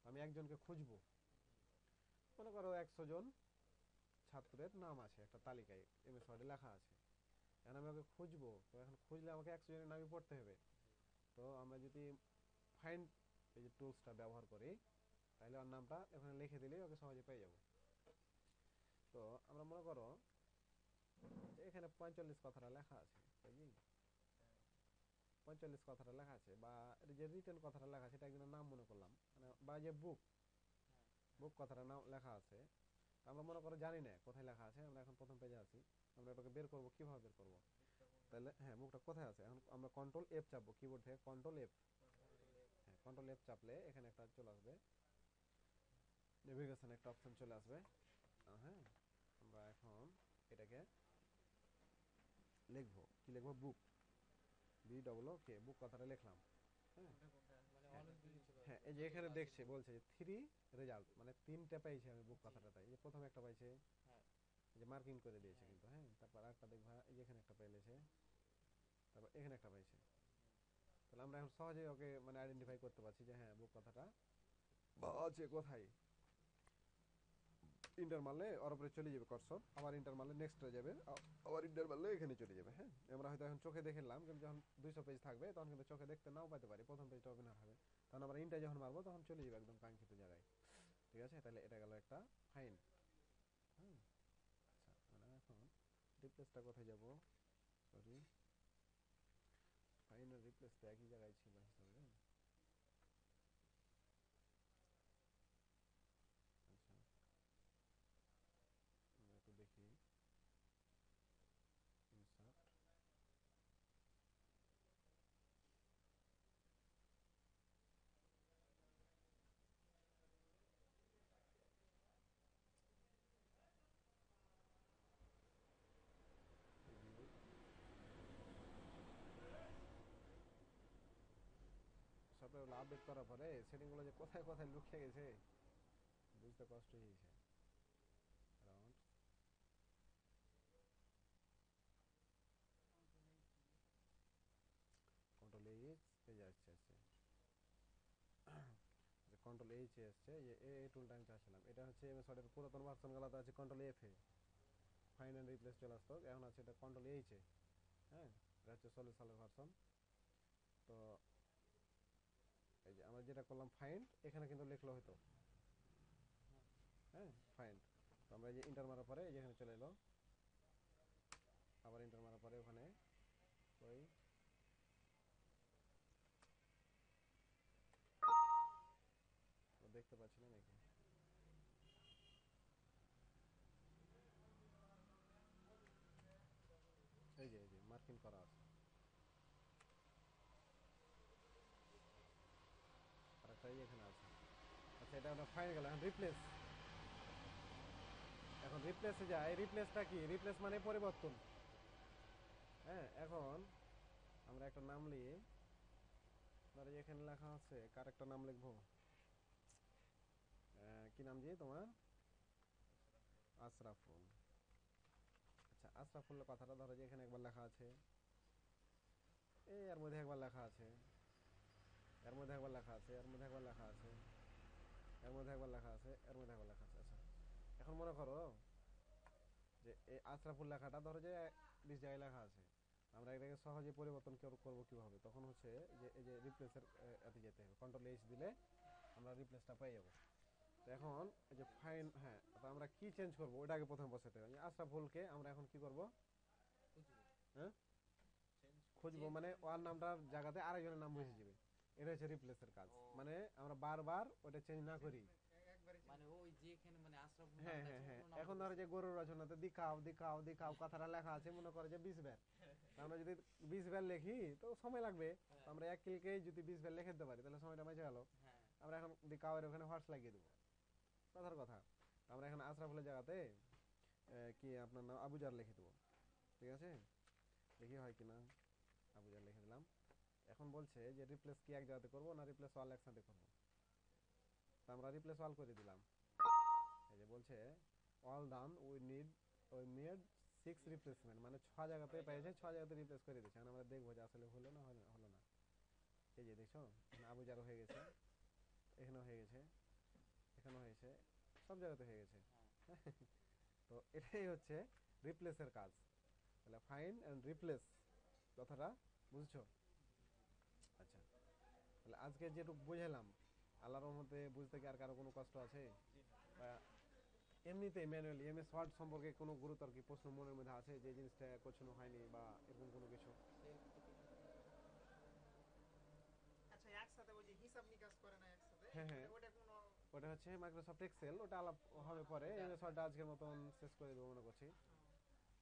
S1: আমি একজনকে খুঁজবো। মনে করো 100 জন ছাত্রের নাম আছে একটা তালিকায় এমএস ওয়ার্ডে লেখা আছে, এখন আমি ওকে খুঁজবো, তো এখন খুঁজলে আমাকে 100 জনের নামই পড়তে হবে। তো আমরা যদি ফাইন্ড এই যে টুলসটা ব্যবহার করি তাহলে ওর নামটা এখানে লিখে দিলেই ওকে সহজে পেয়ে যাবো। তো আমরা মনে করো এখানে 45 কথাটা লেখা আছে, 45 কথাটা লেখা আছে, বা যে রিটেন কথাটা লেখা আছে এটা একজনের নাম মনে করলাম, মানে বা যে বুক বুক কথাটা নাম লেখা আছে, আমরা মনে করো জানি না কোথায় লেখা আছে, আমরা এখন প্রথম পেজে আছি, আমরা এটাকে বের করবো, কিভাবে বের করবো? তাহলে হ্যাঁ বুকটা কোথায় আছে, এখন আমরা কন্ট্রোল এফ চাপবো কিবোর্ড থেকে, কন্ট্রোল এফ। হ্যাঁ, কন্ট্রোল এফ চাপলে এখানে একটা চলে আসবে, নেভিগেশন একটা অপশন চলে আসবে। হ্যাঁ, আমরা এখন এটাকে লিখবো, কি লিখবো? বুক, বি ডবল ও কে, বুক কথাটা লিখলাম। হ্যাঁ, হ্যাঁ এই যে এখানে দেখছে বলছে যে 3 রেজাল্ট, মানে 3টা পাইছে আমি বুক কথাটাতে, এই যে প্রথম একটা পাইছে, এই যে মার্কিং করে দিয়েছে কিন্তু। হ্যাঁ, তারপর আরেকটা দেখবা, এই যে এখানে একটা পেয়েছে, তারপর এখানে একটা পাইছে। তাহলে আমরা এখন সহজেই ওকে মানে আইডেন্টিফাই করতে পারছি যে হ্যাঁ বুক কথাটা আছে কোথায়। ইন্টার মারলে ওর উপরে চলে যাবে কার্সর, আবার ইন্টার মারলে নেক্সটে যাবে, আবার ইন্টার মারলে এখানে চলে যাবে। হ্যাঁ, আমরা হয়তো এখন চোখে দেখলাম, কিন্তু যখন 200 পেজ থাকবে তখন কিন্তু চোখে দেখতে নাও পাইতে পারি, প্রথম পেজটা ওপেন হবে, তখন আমরা ইন্টার যখন মারবো তখন চলে যাবে একদম কাঙ্ক্ষিত জায়গায়। ঠিক আছে, তাহলে এটা গেল একটা ফাইন। হ্যাঁ, আচ্ছা মানে এখন রিপ্লেসটা কোথায় যাব? সরি, ফাইন আর রিপ্লেস তো একই জায়গায় ছিল হিসাবে। আচ্ছা, আমরা একটু দেখি, ইনসার্ট, সফটওয়্যারগুলো আপডেট করার পরে সেটিংগুলো যে কোথায় কোথায় লুকিয়ে গেছে বুঝতে কষ্ট হয়েছে। অ্যারাউন্ড কন্ট্রোল এইচ, এই যে আসছে আসছে, কন্ট্রোল এইচ এ আসছে, এই টুলটা আমি চাচ্ছিলাম, এটা হচ্ছে এমএস ওয়ার্ডের পুরাতন ভার্সনগুলোতে আছে control F A, find and replace চলে আসতো, এখন আছে এটা কন্ট্রোল এইচ এ। হ্যাঁ, এটা হচ্ছে 16 সালের ভার্সন। তো এই যে আমরা যেটা করলাম ফাইন্ড, এখানে কিন্তু লিখলো হয়তো, হ্যাঁ ফাইন্ড, তো আমরা এই যে ইন্টার মারার পরে এই যে এখানে চলে এলো, আবার ইন্টার মারার পরে ওখানে ওই পারছি না নাকি? এই যে মার্কিং করা আছে, আর একটা এখানে আছে। আচ্ছা, এটা আমরা ফাইন গেল। এখন রিপ্লেস, এখন রিপ্লেসে যাই। রিপ্লেসটা কি? রিপ্লেস মানে পরিবর্তন। হ্যাঁ, এখন আমরা একটা নাম লিয়ে, ধরো এখানে লেখা আছে, কার একটা নাম লিখবো? কি নাম দিয়ে তোমার? আশরাফুল। আচ্ছা, আশরাফুল কথাটা ধরো যে এখানে একবার লেখা আছে, এর মধ্যে একবার লেখা আছে, এর মধ্যে একবার লেখা আছে, এর মধ্যে একবার লেখা আছে, এর মধ্যে একবার লেখা আছে, এর মধ্যে একবার লেখা আছে। আচ্ছা, এখন মনে করো যে এই আশরাফুল লেখাটা ধরো যে 20 জায়গায় লেখা আছে, আমরা এটাকে সহজে পরিবর্তন করবো কিভাবে? তখন হচ্ছে যে এই যে রিপ্লেসের এতে যেতে হবে, কন্ট্রোল এইচ দিলে আমরা রিপ্লেসটা পেয়ে যাবো। তো এখন এই যে ফাইন, হ্যাঁ, তো আমরা কি চেঞ্জ করবো ওটা আগে প্রথমে বসাতে হবে। আশরাফুলকে আমরা এখন কি করবো? হ্যাঁ, খুঁজবো, মানে ওর নামটার জায়গাতে আরেকজনের নাম বসে যাবে। এটা হচ্ছে রিপ্লেসের কাজ। মানে আমরা বারবার ওটা চেঞ্জ না করি।
S2: মানে ওই যেখানে মানে আশরাফুল
S1: হ্যাঁ
S2: নামটা
S1: হ্যাঁ
S2: আছে
S1: হ্যাঁ,
S2: অন্য নাম
S1: এখন ধরো যে গরুর রচনাতে দিখাও দিখাও দিখাও কথাটা লেখা আছে, মনে করে যে 20 বার। তা আমরা যদি 20 বার লিখি তো সময় লাগবে। তো আমরা এক ক্লিকেই যদি 20 বার লিখে দিতে পারি তাহলে সময়টা বেঁচে গেল।
S2: হ্যাঁ
S1: আমরা এখন দিখাওয়ের ওখানে হোয়াটস লাগিয়ে দেবো, কথার কথা। তো আমরা এখন আশরাফুলের জায়গাতে কি আপনার নাম আবুজার লিখে দেবো। ঠিক আছে, দেখি হয় কিনা। আবুজার লিখে দিলাম। এখন বলছে যে রিপ্লেস কি এক জায়গাতে করবো না রিপ্লেস অল একসাথে করবো? তো আমরা রিপ্লেস অল করে দিলাম। এই যে বলছে all done, we made 6 replacement, মানে 6 জায়গাতে পেয়েছে, 6 জায়গাতে রিপ্লেস করে দিয়েছে। এখন আমরা দেখবো যে আসলে হলো না হলো না। এই যে দেখছো, আবুজারও হয়ে গেছে, এখানেও হয়ে গেছে, এখানেও হয়েছে, সব জায়গাতে হয়ে গেছে। তো এটাই হচ্ছে রিপ্লেসের কাজ। তাহলে ফাইন্ড অ্যান্ড রিপ্লেস কথাটা বুঝছো? আচ্ছা, তাহলে আজকে যেটুকু বুঝালাম, আল্লাহর রহমতে বুঝতে কি আর কারো কোনো কষ্ট আছে? বা এমনিতে ম্যানুয়ালি এমএস ওয়ার্ড সম্পর্কে কোনো গুরুতর কি প্রশ্ন মনের মধ্যে আছে যে জিনিসটা কোশ্চেন হয়নি বা এরকম কোনো কিছু?
S2: সেরকম তো কিছু নেই।
S3: আচ্ছা, একসাথে ওই যে হিসাব নিকাশ করে না একসাথে,
S1: হ্যাঁ হ্যাঁ,
S3: ওটা কোনো
S1: ওটা হচ্ছে মাইক্রোসফট এক্সেল, ওটা আলাপ হবে পরে।
S2: ওটা
S1: এমএস ওয়ার্ডটা আজকের মতন শেষ করে দেবো মনে করছি।
S3: ও,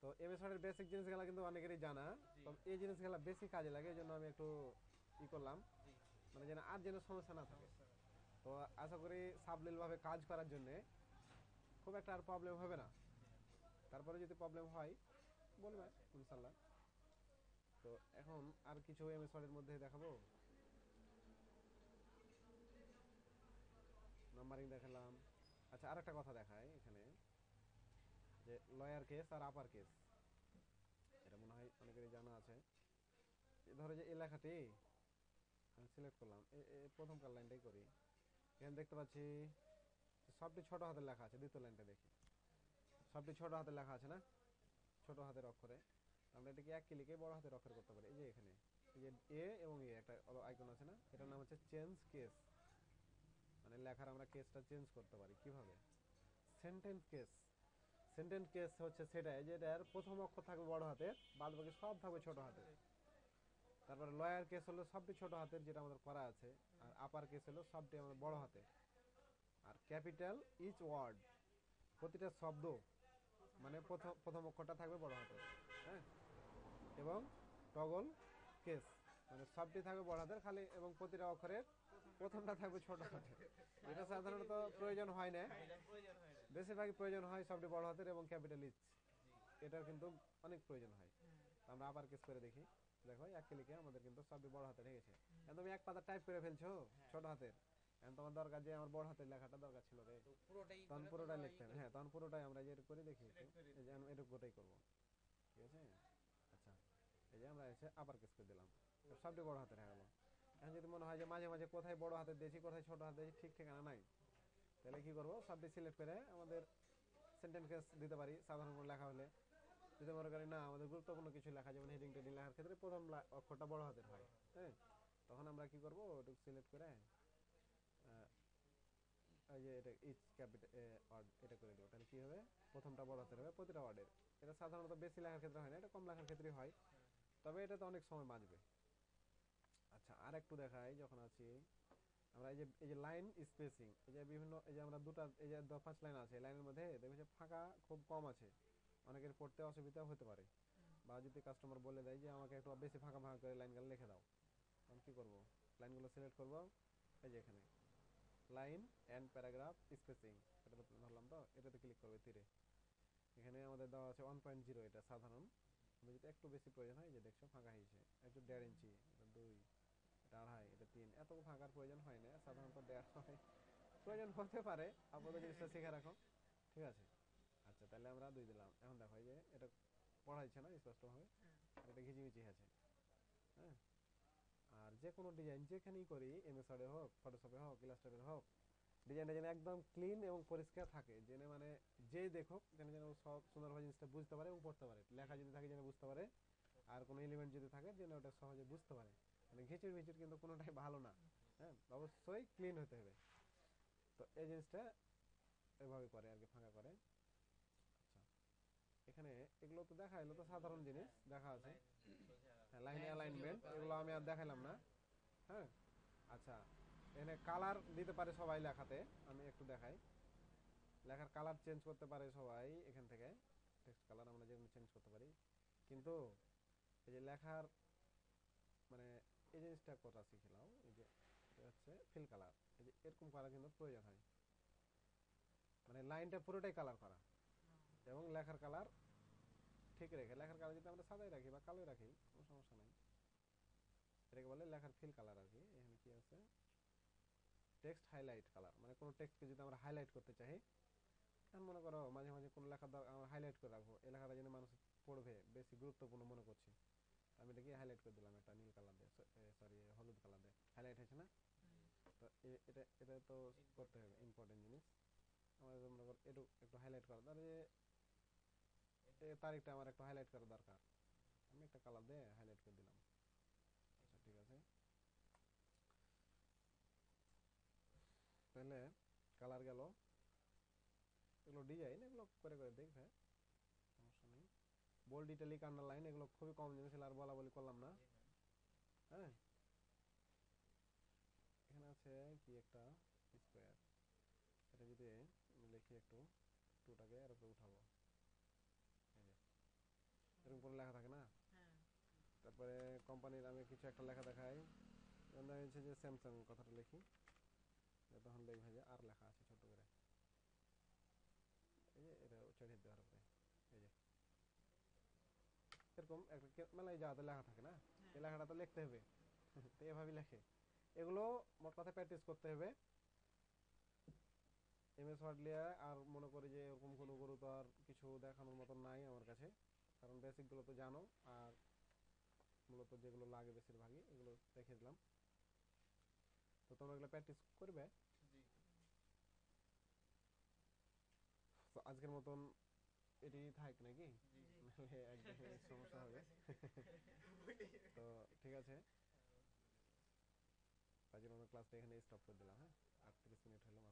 S1: তো এমএস ওয়ার্ডের বেসিক জিনিসগুলো কিন্তু অনেকেরই জানা,
S2: জি
S1: তবে এই জিনিসগুলো বেশি কাজে লাগে, এই জন্য আমি একটু করলাম,
S2: জি
S1: মানে যেন আর যেন সমস্যা না থাকে।
S3: সমস্যা নেই।
S1: তো আশা করি সাবলীলভাবে কাজ করার জন্য খুব একটা আর প্রবলেম হবে না। তারপরে যদি প্রবলেম হয় বলবে ইনশাল্লাহ। তো এখন আর কিছু এমএস ওয়ার্ডের মধ্যে দেখাবো। নাম্বারিং দেখালাম। আচ্ছা, আর একটা কথা দেখায় এখানে, যে লয়ার কেস আর আপার কেস, এটা মনে হয় অনেকেরই জানা আছে। ধরো যে এই লেখাটি আমি সিলেক্ট করলাম, প্রথমকার লাইনটাই করি। এখানে দেখতে পাচ্ছি সবটি ছোট হাতের লেখা আছে। দ্বিতীয় লাইনটা দেখি, সবটি ছোট হাতের লেখা আছে না, ছোট হাতের অক্ষরে। আমরা এটাকে এক ক্লিকে বড় হাতের অক্ষরে করতে পারি। এই যে এখানে এই যে এ এবং এ একটা আইকন আছে না, এটার নাম হচ্ছে চেঞ্জ কেস। মানে লেখার আমরা কেসটা চেঞ্জ করতে পারি কিভাবে? Sentence case. সেন্টেন্স কেস হচ্ছে সেটাই যেটার প্রথম অক্ষর থাকবে বড় হাতের, বাদ বাকি সব থাকবে ছোট হাতের। তারপরে লয়ার কেস হলো সবটি ছোট হাতের, যেটা আমাদের করা আছে। আর আপার কেস হলো সবটি আমাদের বড় হাতের। আর ক্যাপিটাল ইচ ওয়ার্ড, প্রতিটা শব্দ, মানে প্রথম প্রথম অক্ষরটা থাকবে বড় হাতের। হ্যাঁ, এবং টগল কেস, মানে সবটি থাকবে বড় হাতের খালি, এবং প্রতিটা অক্ষরের প্রথমটা থাকবে ছোট হাতের। এটা সাধারণত প্রয়োজন হয় না,
S2: এটা প্রয়োজন হয় না।
S1: বেশিরভাগই প্রয়োজন হয় সবটি বড় হাতের এবং ক্যাপিটাল ইচ।
S2: জি
S1: এটার কিন্তু অনেক প্রয়োজন হয়।
S3: হুম,
S1: তো আমরা আবার কেস করে দেখি। দেখো এক ক্লিকে আমাদের কিন্তু সবটি বড় হাতের হয়ে গেছে। এখন তুমি এক পাতা টাইপ করে ফেলছো
S2: হ্যাঁ,
S1: ছোট হাতের, এখন তোমার দরকার যে আমার বড় হাতের লেখাটা দরকার ছিল রে,
S2: তো পুরোটাই
S1: তখন
S2: করে
S1: পুরোটাই
S2: তোমরা
S1: লিখতে হবে।
S2: করে
S1: হ্যাঁ,
S2: দিবে।
S1: তখন পুরোটাই আমরা যে করে দেখি একটু,
S3: সিলেক্ট করে
S1: এই যে
S3: দিই।
S1: এটুকুটাই করবো। ঠিক আছে, আচ্ছা, এই যে আমরা এসে আবার কেস করে দিলাম, সবটি বড় হাতের হয়ে গেল। এখন যদি মনে হয় যে মাঝে মাঝে কোথায় বড় হাতের দিয়েছি কোথায় ছোট হাত দিয়েছি ঠিক ঠিকানা নাই, তাহলে কি করবো? সবটি সিলেক্ট করে আমাদের সেন্টেন্স কেস দিতে পারি সাধারণ কোনো লেখা হলে। যদি মনে করি না আমাদের গুরুত্বপূর্ণ কিছু লেখা, যেমন হেডিং টেডিং লেখার ক্ষেত্রে প্রথম অক্ষরটা বড় হাতের হয়, হ্যাঁ, তখন আমরা কি করবো? ওটুকু সিলেক্ট করে এই যে এটা ইচ ক্যাপিটাল ওয়ার্ড এটা করে দেবো। তাহলে কি হবে? প্রথমটা বড় হাতের হবে প্রতিটা ওয়ার্ডের। এটা সাধারণত বেশি লেখার ক্ষেত্রে হয় না, এটা কম লেখার ক্ষেত্রে হয়, তবে এটা তো অনেক সময় বাঁচবে। আচ্ছা, আর একটু দেখাই যখন আছি। আমরা এই যে লাইন স্পেসিং, এই যে বিভিন্ন, এই যে আমরা দুটা, এই যে 5 লাইন আছে, লাইনের মধ্যে দেখবে যে ফাঁকা খুব কম আছে, অনেকের পড়তে অসুবিধা হতে পারে। বা যদি কাস্টমার বলে দেয় যে আমাকে একটু বেশি ফাঁকা ফাঁকা করে লাইনগুলো লিখে দাও, তখন কি করব, লাইনগুলো সিলেক্ট করব, এই যে এখানে লাইন এন্ড প্যারাগ্রাফ স্পেসিং, এটা ধরলাম, তো এটাতে ক্লিক করবে তীরে। এখানে আমাদের দেওয়া আছে 1.0, এটা সাধারণ। আমি যদি একটু বেশি প্রয়োজন হয়, যে দেখছো ফাঁকা হয়েছে একটু 1.5 ইঞ্চি, এটা 2, এটা 2.5, এটা 3, এত ফাঁকার প্রয়োজন হয় না সাধারণত, 1.5 হয়, প্রয়োজন হতে পারে, আপাতত জিনিসটা শিখে রাখো, ঠিক আছে। আচ্ছা, তাহলে আমরা 2 দিলাম। এখন দেখো এই যে এটা পড়াইছে না স্পষ্টভাবে, এটা ঘিচিমিচি আছে, হ্যাঁ। আর যে কোনো ডিজাইন যেখানেই করি, এমএস ওয়ার্ডে হোক, ফটোশপে হোক, ইলাস্ট্রেটরে হোক, ডিজাইনটা যেন একদম ক্লিন এবং পরিষ্কার থাকে, যেন মানে যে দেখুক যেন যেন সব সুন্দরভাবে জিনিসটা বুঝতে পারে এবং পড়তে পারে, লেখা যদি থাকে যেন বুঝতে পারে, আর কোনো এলিমেন্ট যদি থাকে যেন ওটা সহজে বুঝতে পারে। মানে ঘিচির ভিচির কিন্তু কোনোটাই ভালো না, হ্যাঁ, অবশ্যই ক্লিন হতে হবে। তো এই জিনিসটা এভাবে করে আর কি, ফাঁকা করে। আচ্ছা, এখানে এগুলো তো দেখা এলো, তো সাধারণ জিনিস দেখা আছে, হ্যাঁ, লাইন অ্যালাইনমেন্ট, এগুলো আমি আর দেখাইলাম না, হ্যাঁ। আচ্ছা, এখানে কালার দিতে পারে সবাই লেখাতে, আমি একটু দেখাই। লেখার কালার চেঞ্জ করতে পারে সবাই এখান থেকে, টেক্সট কালার আমরা যেগুলো চেঞ্জ করতে পারি, কিন্তু এই যে লেখার মানে এই জিনিসটা কথা শিখিলাম, এই যে এটা হচ্ছে ফিল কালার, এই যে এরকম করা কিন্তু প্রয়োজন হয়, মানে লাইনটা পুরোটাই কালার করা, এবং লেখার কালার ঠিক রেখে, লেখার কালার যদি আমরা সাদাই রাখি বা কালোই রাখি কোনো সমস্যা নাই, এটাকে বলে লেখার ফিল কালার আর কি। এখানে কি আছে, টেক্সট হাইলাইট কালার, মানে কোনো টেক্সটকে যদি আমরা হাইলাইট করতে চাই, এখন মনে করো মাঝে মাঝে কোনো লেখা আমরা হাইলাইট করে রাখবো, এই লেখাটা যেন মানুষ পড়বে, বেশি গুরুত্বপূর্ণ মনে করছি, আমি এটাকে হাইলাইট করে দিলাম একটা নীল কালার দিয়ে, সরি হলুদ কালার দিয়ে, হাইলাইট হয়েছে না। তো এটা এটা তো করতে হবে, ইম্পর্টেন্ট জিনিস। আমাদের মনে করো একটু একটু হাইলাইট করা দরকার, এই তারিখটা আমার একটু হাইলাইট করা দরকার, আমি একটা কালার দিয়ে হাইলাইট করে দিলাম। আচ্ছা, ঠিক আছে, তাহলে কালার গেল, এগুলো ডিজাইন, এগুলো করে করে দেখবে, সমস্যা নেই। বোল্ড, ইটালিক, আন্ডারলাইন, এগুলো খুবই কম জিনিস, আর বলা বলি করলাম না, হ্যাঁ। এখানে আছে কি একটা স্কোয়ার, এটা যদি লিখি একটু, টুটাকে এর উপরে উঠাবো, এই যে এরকম করে লেখা থাকে না। তারপরে কোম্পানির আমি কিছু একটা লেখা দেখাই, যেমন হচ্ছে যে স্যামসাং কথাটা লিখি, তখন দেখবে যে আর লেখা আছে ছোট করে, এই যে এটা চড়িয়ে দেওয়ার উপরে, এই যে এরকম একটা মেলায় যাওয়াতে লেখা থাকে না, এই লেখাটা তো লিখতে হবে, তো এভাবে লেখে। এগুলো মোট কথা প্র্যাকটিস করতে হবে এমএস ওয়ার্ড লিয়ে। আর মনে করি যে এরকম কোনো গুরুতর কিছু দেখানোর মতো নাই আমার কাছে, কারণ বেসিকগুলো তো জানো, আর মূলত যেগুলো লাগে বেশিরভাগই এগুলো রেখে দিলাম। তো তোমরা এগুলো প্র্যাকটিস করবে। তো আজকের মতন এটি থাক নাকি, নাহলে একদম সমস্যা হবে। তো ঠিক আছে, তাই জন্য ক্লাসটা এখানে স্টপ করে দিলাম, হ্যাঁ, 38 মিনিট হলো।